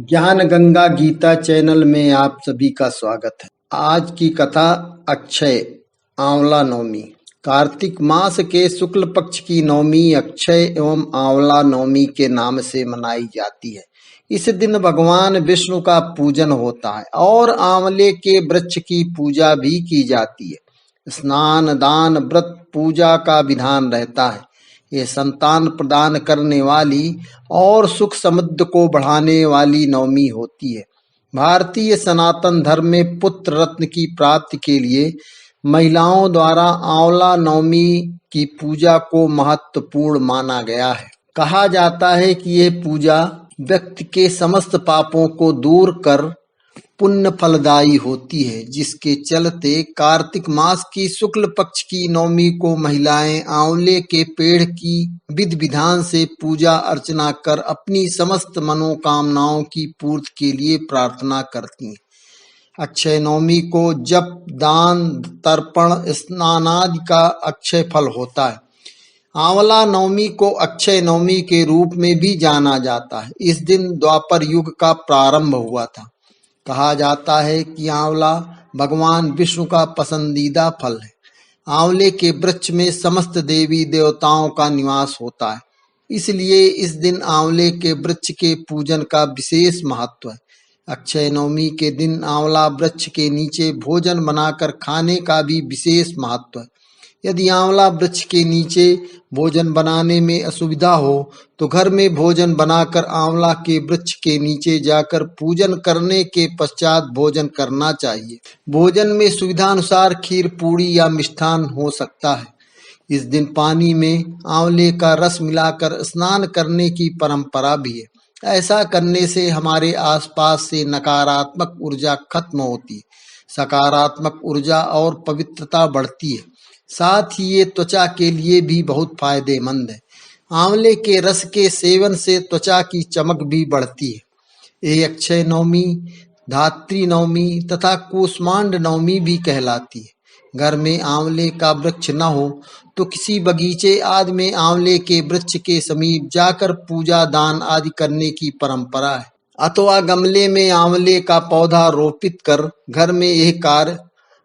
ज्ञान गंगा गीता चैनल में आप सभी का स्वागत है। आज की कथा अक्षय आंवला नवमी। कार्तिक मास के शुक्ल पक्ष की नवमी अक्षय एवं आंवला नवमी के नाम से मनाई जाती है। इस दिन भगवान विष्णु का पूजन होता है और आंवले के वृक्ष की पूजा भी की जाती है। स्नान दान व्रत पूजा का विधान रहता है। ये संतान प्रदान करने वाली और सुख समृद्धि को बढ़ाने वाली नवमी होती है। भारतीय सनातन धर्म में पुत्र रत्न की प्राप्ति के लिए महिलाओं द्वारा आंवला नवमी की पूजा को महत्वपूर्ण माना गया है। कहा जाता है कि यह पूजा व्यक्ति के समस्त पापों को दूर कर पुण्य फलदायी होती है, जिसके चलते कार्तिक मास की शुक्ल पक्ष की नवमी को महिलाएं आंवले के पेड़ की विधि विधान से पूजा अर्चना कर अपनी समस्त मनोकामनाओं की पूर्ति के लिए प्रार्थना करती हैं। अक्षय नवमी को जप दान तर्पण स्नानादि का अक्षय फल होता है। आंवला नवमी को अक्षय नवमी के रूप में भी जाना जाता है। इस दिन द्वापर युग का प्रारंभ हुआ था। कहा जाता है कि आंवला भगवान विष्णु का पसंदीदा फल है। आंवले के वृक्ष में समस्त देवी देवताओं का निवास होता है, इसलिए इस दिन आंवले के वृक्ष के पूजन का विशेष महत्व है। अक्षय नवमी के दिन आंवला वृक्ष के नीचे भोजन बनाकर खाने का भी विशेष महत्व है। यदि आंवला वृक्ष के नीचे भोजन बनाने में असुविधा हो तो घर में भोजन बनाकर आंवला के वृक्ष के नीचे जाकर पूजन करने के पश्चात भोजन करना चाहिए। भोजन में सुविधा अनुसार खीर पूड़ी या मिष्ठान हो सकता है। इस दिन पानी में आंवले का रस मिलाकर स्नान करने की परंपरा भी है। ऐसा करने से हमारे आसपास से नकारात्मक ऊर्जा खत्म होती है, सकारात्मक ऊर्जा और पवित्रता बढ़ती है। साथ ही ये त्वचा के लिए भी बहुत फायदेमंद है। आंवले के रस के सेवन से त्वचा की चमक भी बढ़ती है। ये अक्षय नवमी धात्री नवमी तथा कूष्मांड नवमी भी कहलाती है। घर में आंवले का वृक्ष न हो तो किसी बगीचे आदि में आंवले के वृक्ष के समीप जाकर पूजा दान आदि करने की परंपरा है, अथवा गमले में आंवले का पौधा रोपित कर घर में यह कार्य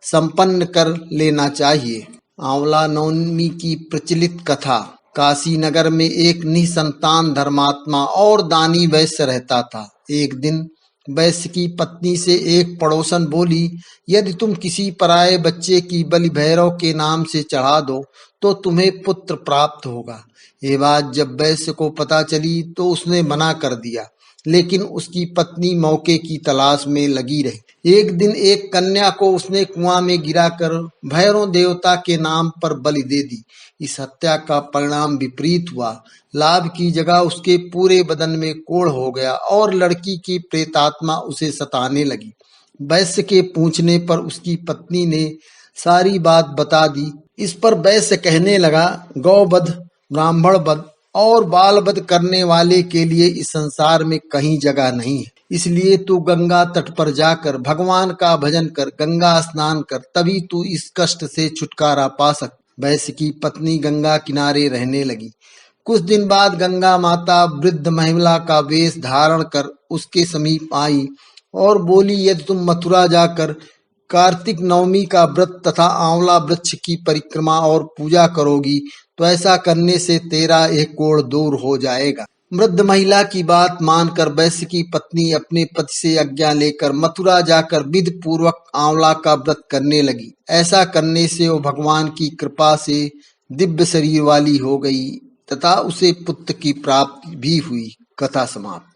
संपन्न कर लेना चाहिए। आंवला नवमी की प्रचलित कथा। काशी नगर में एक निसंतान धर्मात्मा और दानी वैश्य रहता था। एक दिन वैश्य की पत्नी से एक पड़ोसन बोली, यदि तुम किसी पराये बच्चे की बलि भैरव के नाम से चढ़ा दो तो तुम्हें पुत्र प्राप्त होगा। ये बात जब वैश्य को पता चली तो उसने मना कर दिया, लेकिन उसकी पत्नी मौके की तलाश में लगी रही। एक दिन एक कन्या को उसने कुआं में गिराकर भैरव देवता के नाम पर बलि दे दी। इस हत्या का परिणाम विपरीत हुआ। लाभ की जगह उसके पूरे बदन में कोढ़ हो गया और लड़की की प्रेतात्मा उसे सताने लगी। वैश्य के पूछने पर उसकी पत्नी ने सारी बात बता दी। इस पर वैश्य कहने लगा, गौवध ब्राह्मण वध और बाल वध करने वाले के लिए इस संसार में कहीं जगह नहीं है। इसलिए तू गंगा तट पर जाकर भगवान का भजन कर, गंगा स्नान कर, तभी तू इस कष्ट से छुटकारा पा सकता। वैश्य की पत्नी गंगा किनारे रहने लगी। कुछ दिन बाद गंगा माता वृद्ध महिला का वेश धारण कर उसके समीप आई और बोली, यदि तुम मथुरा जाकर कार्तिक नवमी का व्रत तथा आंवला वृक्ष की परिक्रमा और पूजा करोगी तो ऐसा करने से तेरा यह कोढ़ दूर हो जाएगा। वृद्ध महिला की बात मानकर वैश्य की पत्नी अपने पति से आज्ञा लेकर मथुरा जाकर विधि पूर्वक आंवला का व्रत करने लगी। ऐसा करने से वो भगवान की कृपा से दिव्य शरीर वाली हो गई तथा उसे पुत्र की प्राप्ति भी हुई। कथा समाप्त।